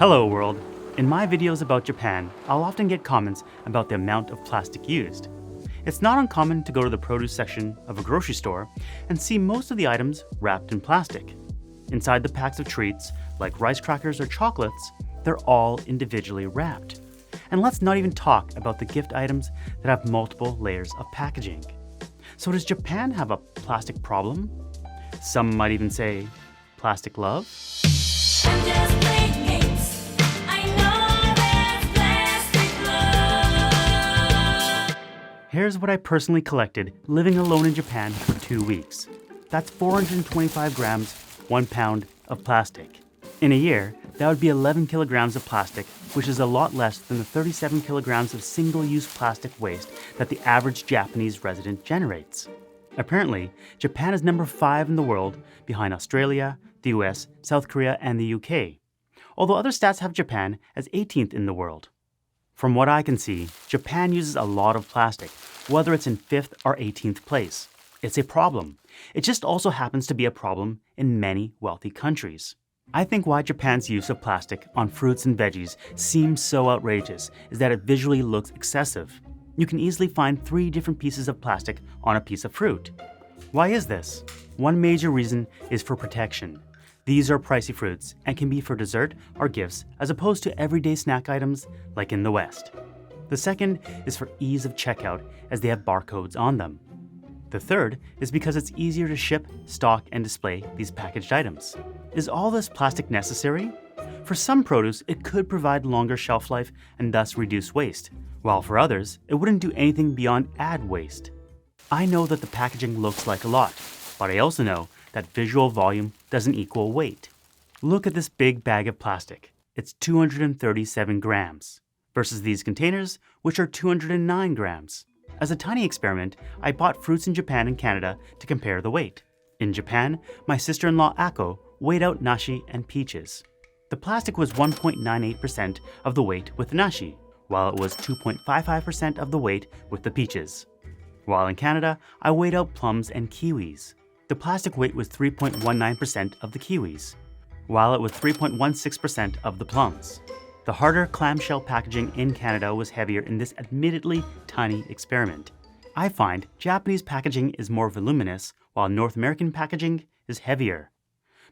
Hello world! In my videos about Japan, I'll often get comments about the amount of plastic used. It's not uncommon to go to the produce section of a grocery store and see most of the items wrapped in plastic. Inside the packs of treats, like rice crackers or chocolates, they're all individually wrapped. And let's not even talk about the gift items that have multiple layers of packaging. So does Japan have a plastic problem? Some might even say, plastic love? I'm just playing games. I know there's plastic love. Here's what I personally collected living alone in Japan for 2 weeks. That's 425 grams, 1 pound of plastic. In a year, that would be 11 kilograms of plastic, which is a lot less than the 37 kilograms of single-use plastic waste that the average Japanese resident generates. Apparently, Japan is number 5 in the world, behind Australia, the US, South Korea, and the UK, although other stats have Japan as 18th in the world. From what I can see, Japan uses a lot of plastic, whether it's in 5th or 18th place. It's a problem. It just also happens to be a problem in many wealthy countries. I think why Japan's use of plastic on fruits and veggies seems so outrageous is that it visually looks excessive. You can easily find 3 different pieces of plastic on a piece of fruit. Why is this? One major reason is for protection. These are pricey fruits and can be for dessert or gifts as opposed to everyday snack items like in the West. The second is for ease of checkout as they have barcodes on them. The third is because it's easier to ship, stock, and display these packaged items. Is all this plastic necessary? For some produce, it could provide longer shelf life and thus reduce waste, while for others, it wouldn't do anything beyond add waste. I know that the packaging looks like a lot, but I also know that visual volume doesn't equal weight. Look at this big bag of plastic. It's 237 grams, versus these containers, which are 209 grams. As a tiny experiment, I bought fruits in Japan and Canada to compare the weight. In Japan, my sister-in-law Ako weighed out nashi and peaches. The plastic was 1.98% of the weight with the nashi, while it was 2.55% of the weight with the peaches. While in Canada, I weighed out plums and kiwis. The plastic weight was 3.19% of the kiwis, while it was 3.16% of the plums. The harder clamshell packaging in Canada was heavier in this admittedly tiny experiment. I find Japanese packaging is more voluminous, while North American packaging is heavier.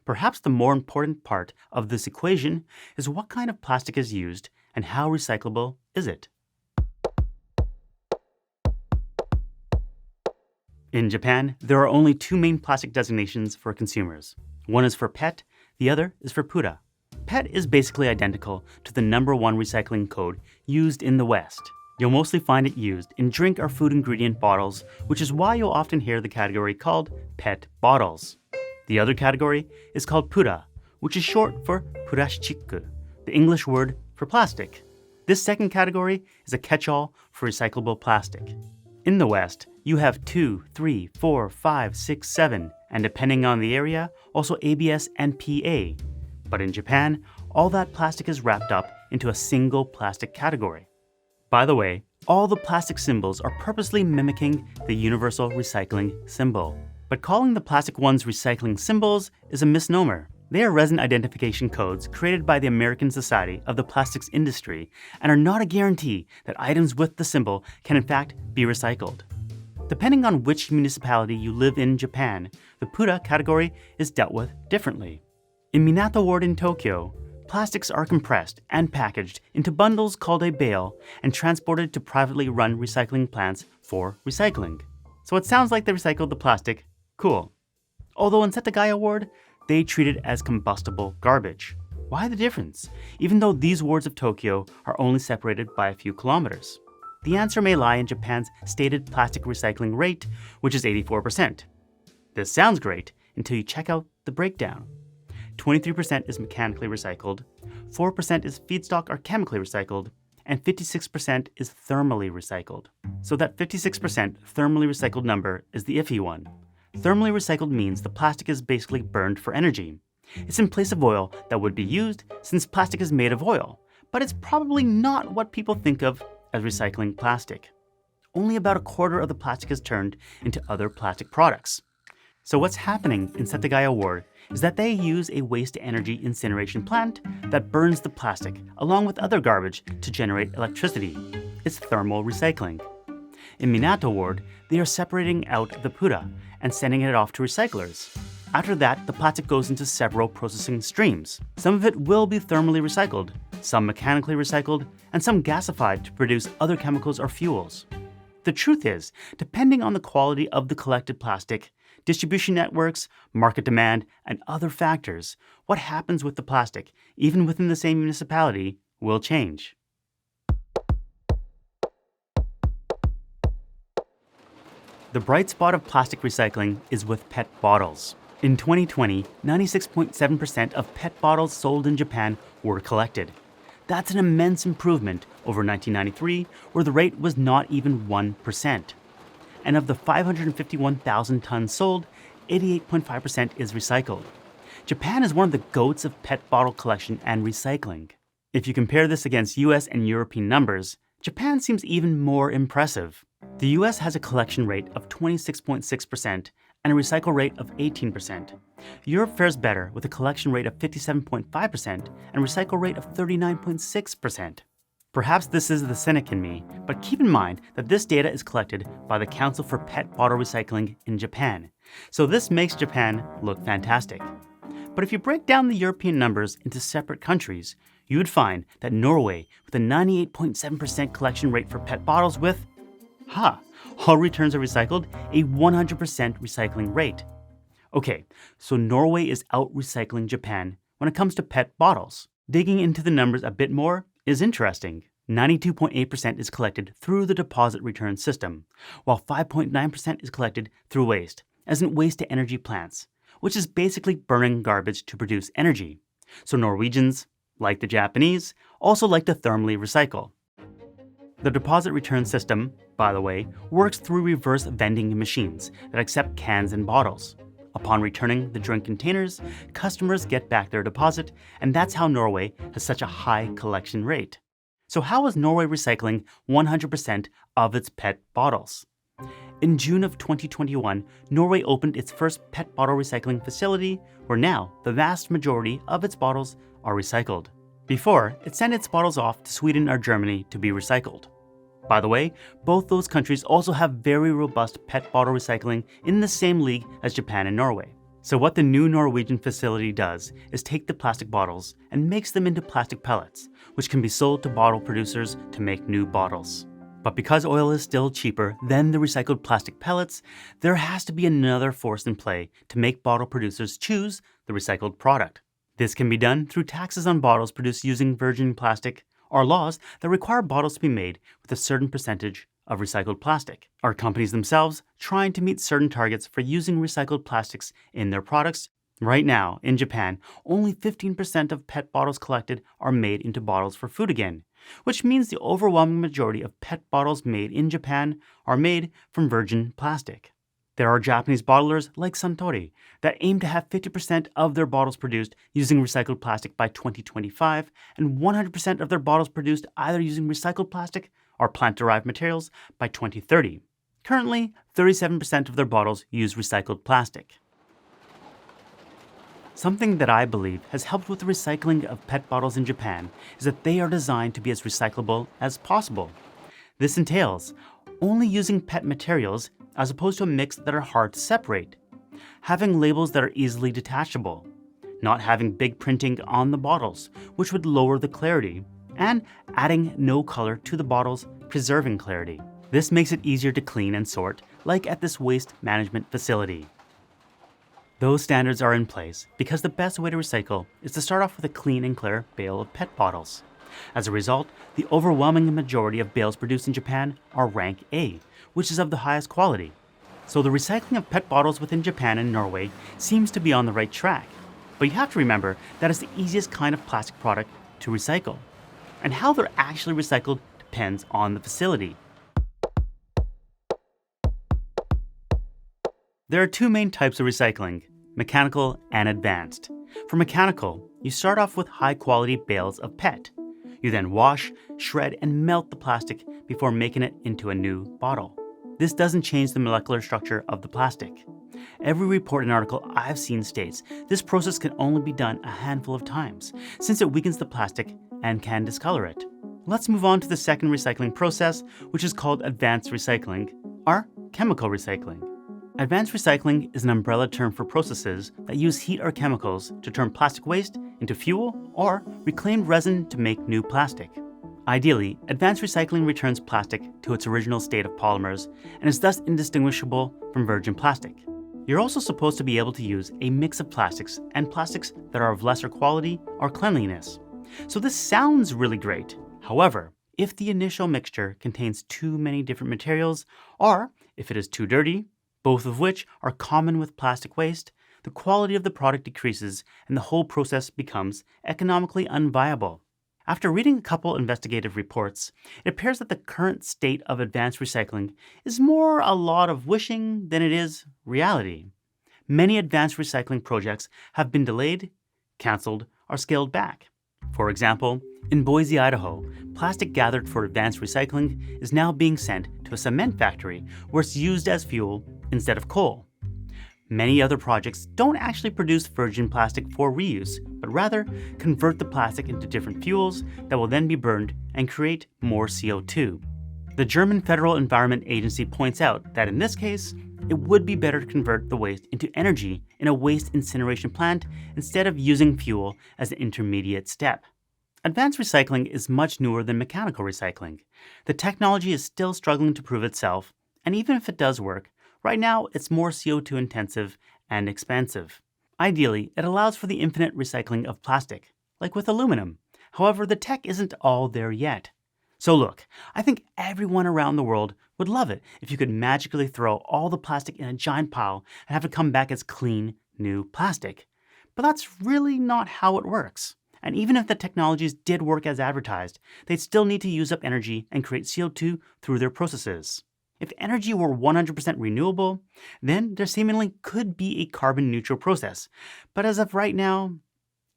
Perhaps the more important part of this equation is what kind of plastic is used and how recyclable is it. In Japan, there are only 2 main plastic designations for consumers. One is for PET, the other is for PURA. PET is basically identical to the number 1 recycling code used in the West. You'll mostly find it used in drink or food ingredient bottles, which is why you'll often hear the category called PET bottles. The other category is called PURA, which is short for purastic, the English word for plastic. This second category is a catch-all for recyclable plastic. In the West, you have 2, 3, 4, 5, 6, 7, and depending on the area, also ABS and PA. But in Japan, all that plastic is wrapped up into a single plastic category. By the way, all the plastic symbols are purposely mimicking the universal recycling symbol. But calling the plastic ones recycling symbols is a misnomer. They are resin identification codes created by the American Society of the Plastics Industry and are not a guarantee that items with the symbol can in fact be recycled. Depending on which municipality you live in Japan, the PURA category is dealt with differently. In Minato Ward in Tokyo, plastics are compressed and packaged into bundles called a bale and transported to privately run recycling plants for recycling. So it sounds like they recycled the plastic. Cool. Although in Setagaya Ward, they treat it as combustible garbage. Why the difference, even though these wards of Tokyo are only separated by a few kilometers? The answer may lie in Japan's stated plastic recycling rate, which is 84%. This sounds great until you check out the breakdown. 23% is mechanically recycled, 4% is feedstock or chemically recycled, and 56% is thermally recycled. So that 56% thermally recycled number is the iffy one. Thermally recycled means the plastic is basically burned for energy. It's in place of oil that would be used since plastic is made of oil, but it's probably not what people think of as recycling plastic. Only about a quarter of the plastic is turned into other plastic products. So what's happening in Setagaya Ward is that they use a waste-to-energy incineration plant that burns the plastic along with other garbage to generate electricity. It's thermal recycling. In Minato Ward, they are separating out the pura and sending it off to recyclers. After that, the plastic goes into several processing streams. Some of it will be thermally recycled, some mechanically recycled, and some gasified to produce other chemicals or fuels. The truth is, depending on the quality of the collected plastic, distribution networks, market demand, and other factors, what happens with the plastic, even within the same municipality, will change. The bright spot of plastic recycling is with PET bottles. In 2020, 96.7% of PET bottles sold in Japan were collected. That's an immense improvement over 1993, where the rate was not even 1%. And of the 551,000 tons sold, 88.5% is recycled. Japan is one of the goats of PET bottle collection and recycling. If you compare this against US and European numbers, Japan seems even more impressive. The US has a collection rate of 26.6% and a recycle rate of 18%. Europe fares better with a collection rate of 57.5% and a recycle rate of 39.6%. Perhaps this is the cynic in me, but keep in mind that this data is collected by the Council for PET Bottle Recycling in Japan, so this makes Japan look fantastic. But if you break down the European numbers into separate countries, you would find that Norway, with a 98.7% collection rate for PET bottles with, all returns are recycled, a 100% recycling rate. Okay, so Norway is out-recycling Japan when it comes to PET bottles. Digging into the numbers a bit more is interesting. 92.8% is collected through the deposit return system, while 5.9% is collected through waste, as in waste-to-energy plants, which is basically burning garbage to produce energy. So Norwegians, like the Japanese, also like to thermally recycle. The deposit return system, by the way, works through reverse vending machines that accept cans and bottles. Upon returning the drink containers, customers get back their deposit, and that's how Norway has such a high collection rate. So how is Norway recycling 100% of its PET bottles? In June of 2021, Norway opened its first PET bottle recycling facility, where now the vast majority of its bottles are recycled. Before, it sent its bottles off to Sweden or Germany to be recycled. By the way, both those countries also have very robust PET bottle recycling in the same league as Japan and Norway. So what the new Norwegian facility does is take the plastic bottles and makes them into plastic pellets, which can be sold to bottle producers to make new bottles. But because oil is still cheaper than the recycled plastic pellets, there has to be another force in play to make bottle producers choose the recycled product. This can be done through taxes on bottles produced using virgin plastic, or laws that require bottles to be made with a certain percentage of recycled plastic. Are companies themselves trying to meet certain targets for using recycled plastics in their products? Right now, in Japan, only 15% of PET bottles collected are made into bottles for food again, which means the overwhelming majority of PET bottles made in Japan are made from virgin plastic. There are Japanese bottlers like Suntory that aim to have 50% of their bottles produced using recycled plastic by 2025 and 100% of their bottles produced either using recycled plastic or plant-derived materials by 2030. Currently, 37% of their bottles use recycled plastic. Something that I believe has helped with the recycling of PET bottles in Japan is that they are designed to be as recyclable as possible. This entails only using PET materials as opposed to a mix that are hard to separate, having labels that are easily detachable, not having big printing on the bottles, which would lower the clarity, and adding no color to the bottles, preserving clarity. This makes it easier to clean and sort, like at this waste management facility. Those standards are in place because the best way to recycle is to start off with a clean and clear bale of PET bottles. As a result, the overwhelming majority of bales produced in Japan are rank A, which is of the highest quality. So the recycling of PET bottles within Japan and Norway seems to be on the right track. But you have to remember that it's the easiest kind of plastic product to recycle. And how they're actually recycled depends on the facility. There are two main types of recycling, mechanical and advanced. For mechanical, you start off with high-quality bales of PET. You then wash, shred, and melt the plastic before making it into a new bottle. This doesn't change the molecular structure of the plastic. Every report and article I've seen states this process can only be done a handful of times, since it weakens the plastic and can discolor it. Let's move on to the second recycling process, which is called advanced recycling, or chemical recycling. Advanced recycling is an umbrella term for processes that use heat or chemicals to turn plastic waste into fuel or reclaimed resin to make new plastic. Ideally, advanced recycling returns plastic to its original state of polymers and is thus indistinguishable from virgin plastic. You're also supposed to be able to use a mix of plastics and plastics that are of lesser quality or cleanliness. So this sounds really great. However, if the initial mixture contains too many different materials, or if it is too dirty, both of which are common with plastic waste, the quality of the product decreases and the whole process becomes economically unviable. After reading a couple investigative reports, it appears that the current state of advanced recycling is more a lot of wishing than it is reality. Many advanced recycling projects have been delayed, cancelled, or scaled back. For example, in Boise, Idaho, plastic gathered for advanced recycling is now being sent to a cement factory where it's used as fuel instead of coal. Many other projects don't actually produce virgin plastic for reuse, but rather convert the plastic into different fuels that will then be burned and create more CO2. The German Federal Environment Agency points out that in this case, it would be better to convert the waste into energy in a waste incineration plant instead of using fuel as an intermediate step. Advanced recycling is much newer than mechanical recycling. The technology is still struggling to prove itself, and even if it does work, right now it's more CO2 intensive and expensive. Ideally, it allows for the infinite recycling of plastic, like with aluminum. However, the tech isn't all there yet. So look, I think everyone around the world would love it if you could magically throw all the plastic in a giant pile and have it come back as clean, new plastic. But that's really not how it works. And even if the technologies did work as advertised, they'd still need to use up energy and create CO2 through their processes. If energy were 100% renewable, then there seemingly could be a carbon neutral process. But as of right now,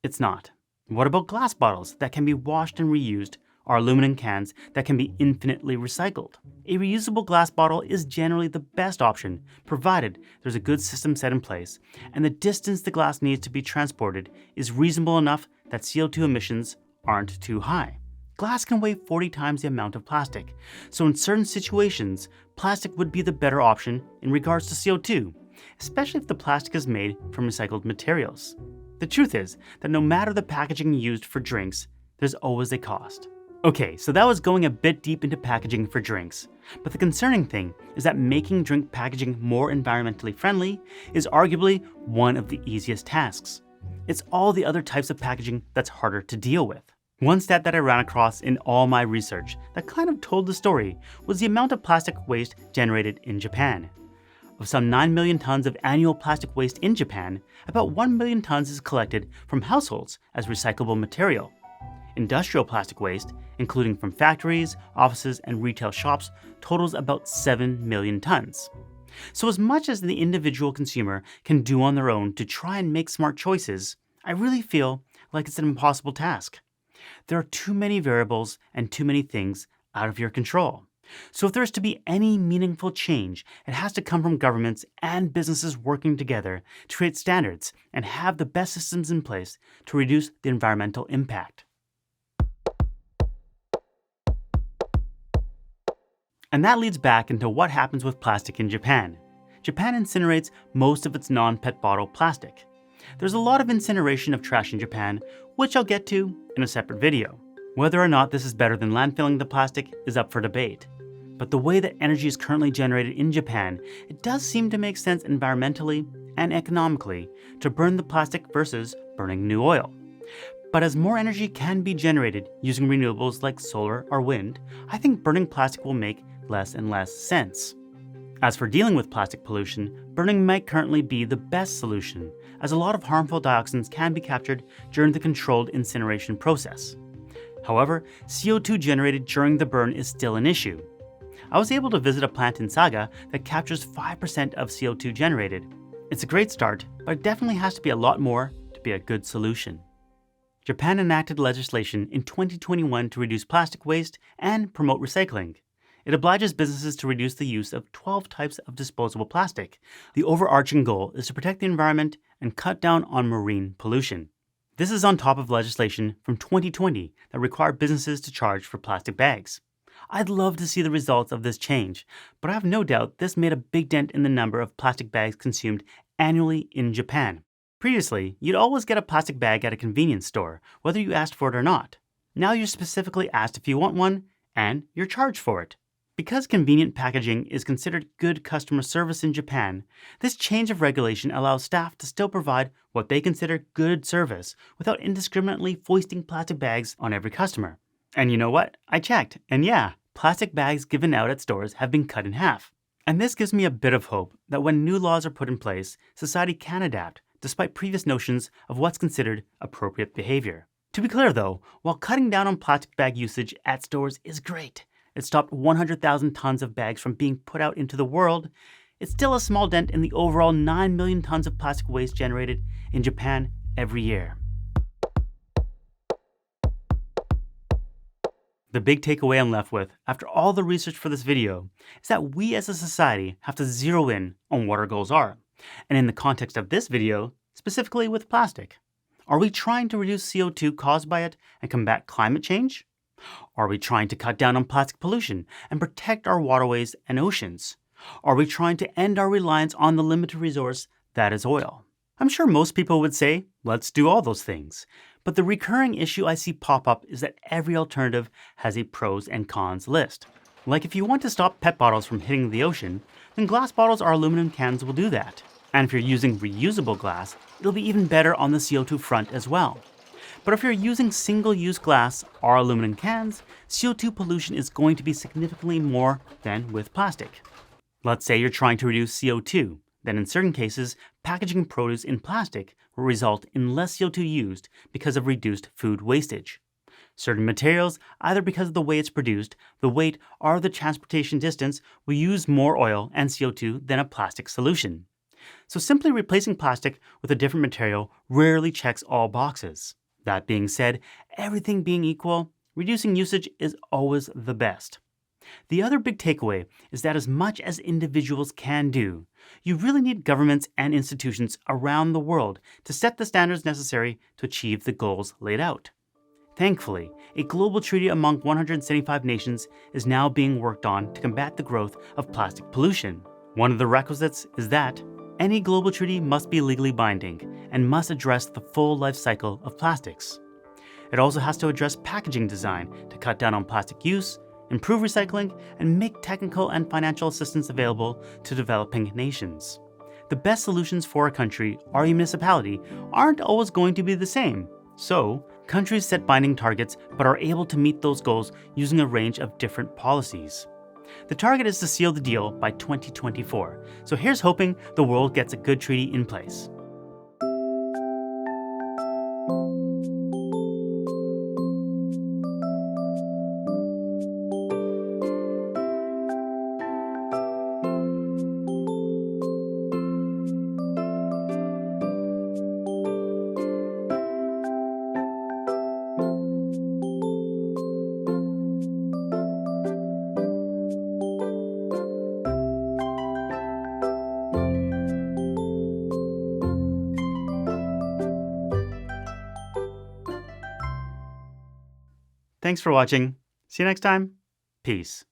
it's not. What about glass bottles that can be washed and reused, or aluminum cans that can be infinitely recycled? A reusable glass bottle is generally the best option, provided there's a good system set in place, and the distance the glass needs to be transported is reasonable enough that CO2 emissions aren't too high. Glass can weigh 40 times the amount of plastic, so in certain situations, plastic would be the better option in regards to CO2, especially if the plastic is made from recycled materials. The truth is that no matter the packaging used for drinks, there's always a cost. Okay, so that was going a bit deep into packaging for drinks, but the concerning thing is that making drink packaging more environmentally friendly is arguably one of the easiest tasks. It's all the other types of packaging that's harder to deal with. One stat that I ran across in all my research that kind of told the story was the amount of plastic waste generated in Japan. Of some 9 million tons of annual plastic waste in Japan, about 1 million tons is collected from households as recyclable material. Industrial plastic waste, including from factories, offices, and retail shops, totals about 7 million tons. So as much as the individual consumer can do on their own to try and make smart choices, I really feel like it's an impossible task. There are too many variables and too many things out of your control. So if there is to be any meaningful change, it has to come from governments and businesses working together to create standards and have the best systems in place to reduce the environmental impact. And that leads back into what happens with plastic in Japan. Japan incinerates most of its non-PET bottle plastic. There's a lot of incineration of trash in Japan, which I'll get to in a separate video. Whether or not this is better than landfilling the plastic is up for debate. But the way that energy is currently generated in Japan, it does seem to make sense environmentally and economically to burn the plastic versus burning new oil. But as more energy can be generated using renewables like solar or wind, I think burning plastic will make less and less sense. As for dealing with plastic pollution, burning might currently be the best solution, as a lot of harmful dioxins can be captured during the controlled incineration process. However, CO2 generated during the burn is still an issue. I was able to visit a plant in Saga that captures 5% of CO2 generated. It's a great start, but it definitely has to be a lot more to be a good solution. Japan enacted legislation in 2021 to reduce plastic waste and promote recycling. It obliges businesses to reduce the use of 12 types of disposable plastic. The overarching goal is to protect the environment and cut down on marine pollution. This is on top of legislation from 2020 that required businesses to charge for plastic bags. I'd love to see the results of this change, but I have no doubt this made a big dent in the number of plastic bags consumed annually in Japan. Previously, you'd always get a plastic bag at a convenience store, whether you asked for it or not. Now you're specifically asked if you want one, and you're charged for it. Because convenient packaging is considered good customer service in Japan, this change of regulation allows staff to still provide what they consider good service without indiscriminately foisting plastic bags on every customer. And you know what? I checked, and yeah, plastic bags given out at stores have been cut in half. And this gives me a bit of hope that when new laws are put in place, society can adapt, despite previous notions of what's considered appropriate behavior. To be clear though, while cutting down on plastic bag usage at stores is great, it stopped 100,000 tons of bags from being put out into the world, it's still a small dent in the overall 9 million tons of plastic waste generated in Japan every year. The big takeaway I'm left with, after all the research for this video, is that we as a society have to zero in on what our goals are. And in the context of this video, specifically with plastic. Are we trying to reduce CO2 caused by it and combat climate change? Are we trying to cut down on plastic pollution and protect our waterways and oceans? Are we trying to end our reliance on the limited resource that is oil? I'm sure most people would say, let's do all those things. But the recurring issue I see pop up is that every alternative has a pros and cons list. Like if you want to stop PET bottles from hitting the ocean, then glass bottles or aluminum cans will do that. And if you're using reusable glass, it'll be even better on the CO2 front as well. But if you're using single-use glass or aluminum cans, CO2 pollution is going to be significantly more than with plastic. Let's say you're trying to reduce CO2, then in certain cases, packaging produce in plastic will result in less CO2 used because of reduced food wastage. Certain materials, either because of the way it's produced, the weight, or the transportation distance, will use more oil and CO2 than a plastic solution. So simply replacing plastic with a different material rarely checks all boxes. That being said, everything being equal, reducing usage is always the best. The other big takeaway is that as much as individuals can do, you really need governments and institutions around the world to set the standards necessary to achieve the goals laid out. Thankfully, a global treaty among 175 nations is now being worked on to combat the growth of plastic pollution. One of the requisites is that any global treaty must be legally binding and must address the full life cycle of plastics. It also has to address packaging design to cut down on plastic use, improve recycling, and make technical and financial assistance available to developing nations. The best solutions for a country or a municipality aren't always going to be the same. So, countries set binding targets but are able to meet those goals using a range of different policies. The target is to seal the deal by 2024, so here's hoping the world gets a good treaty in place. Thanks for watching. See you next time. Peace.